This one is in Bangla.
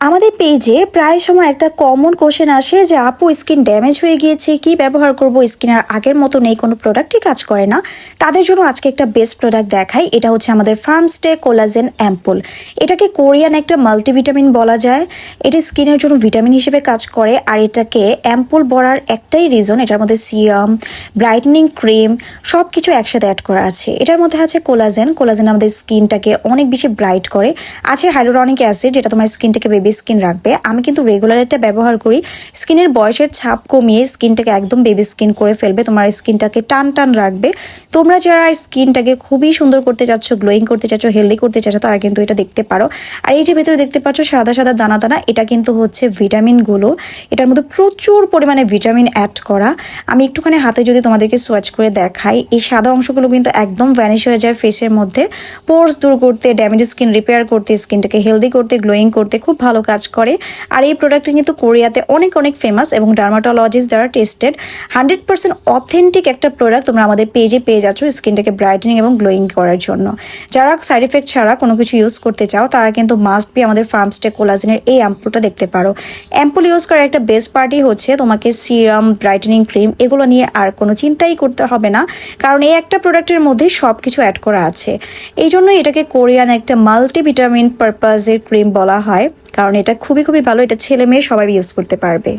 আমাদের পেজে প্রায় সময় একটা কমন কোশ্চেন আসে যে আপু স্কিন ড্যামেজ হয়ে গিয়েছে, কি ব্যবহার করব, স্কিন আর আগের মতো নেই, কোনো প্রোডাক্টই কাজ করে না। তাদের জন্য আজকে একটা বেস্ট প্রোডাক্ট দেখাই। এটা হচ্ছে আমাদের ফার্মস্টে কোলাজেন অ্যাম্পুল। এটাকে কোরিয়ান একটা মাল্টিভিটামিন বলা যায়। এটা স্কিনের জন্য ভিটামিন হিসেবে কাজ করে। আর এটাকে অ্যাম্পুল বলার একটাই রিজন, এটার মধ্যে সিরাম, ব্রাইটনিং ক্রিম সব কিছু একসাথে অ্যাড করা আছে। এটার মধ্যে আছে কোলাজেন। কোলাজেন আমাদের স্কিনটাকে অনেক বেশি ব্রাইট করে। আছে হাইলোরনিক অ্যাসিড, যেটা তোমার স্কিনটাকে বেবি স্কিন রাখবে। আমি কিন্তু রেগুলার এটা ব্যবহার করি। স্কিনের বয়সের ছাপ কমিয়ে স্কিনটাকে একদম বেবি স্কিন করে ফেলবে, তোমার স্কিনটাকে টান টান রাখবে। তোমরা যারা স্কিনটাকে খুবই সুন্দর করতে চাচ্ছ, গ্লোয়িং করতে চাচ্ছ, হেলদি করতে চাচ্ছ, তারা কিন্তু এটা দেখতে পারো। আর এই যে ভেতরে দেখতে পাচ্ছ সাদা সাদা দানা দানা, এটা কিন্তু হচ্ছে ভিটামিনগুলো। এটার মধ্যে প্রচুর পরিমাণে ভিটামিন অ্যাড করা। আমি একটুখানি হাতে যদি তোমাদেরকে সোয়াচ করে দেখাই, এই সাদা অংশগুলো কিন্তু একদম ভ্যানিশ হয়ে যায় ফেসের মধ্যে। পোর্স দূর করতে, ড্যামেজ স্কিন রিপেয়ার করতে, স্কিনটাকে হেলদি করতে, গ্লোয়িং করতে খুব ভালো কাজ করে। আর এই প্রোডাক্টটা কিন্তু কোরিয়াতে অনেক অনেক ফেমাস এবং ডার্মাটোলজিস্ট দ্বারা টেস্টেড। 100% অথেন্টিক একটা প্রোডাক্ট তোমরা আমাদের পেজে পেয়ে যাচ্ছ স্কিনটাকে ব্রাইটেনিং এবং গ্লোয়িং করার জন্য। যারা সাইড এফেক্ট ছাড়া কোনো কিছু ইউজ করতে চাও, তারা কিন্তু মাস্ট বি আমাদের ফার্মস্টে কোলাজেনের এই অ্যাম্পুলটা দেখতে পারো। অ্যাম্পুল ইউজ করার একটা বেস্ট পার্টি হচ্ছে তোমাকে সিরাম, ব্রাইটেনিং ক্রিম এগুলো নিয়ে আর কোনো চিন্তাই করতে হবে না, কারণ এই একটা প্রোডাক্টের মধ্যে সব কিছু অ্যাড করা আছে। এই জন্যই এটাকে কোরিয়ান একটা মাল্টিভিটামিন পারপাজের ক্রিম বলা হয়, কারণ এটা খুবই খুবই ভালো। এটা ছেলে মেয়ে সবাই ইউজ করতে পারবে।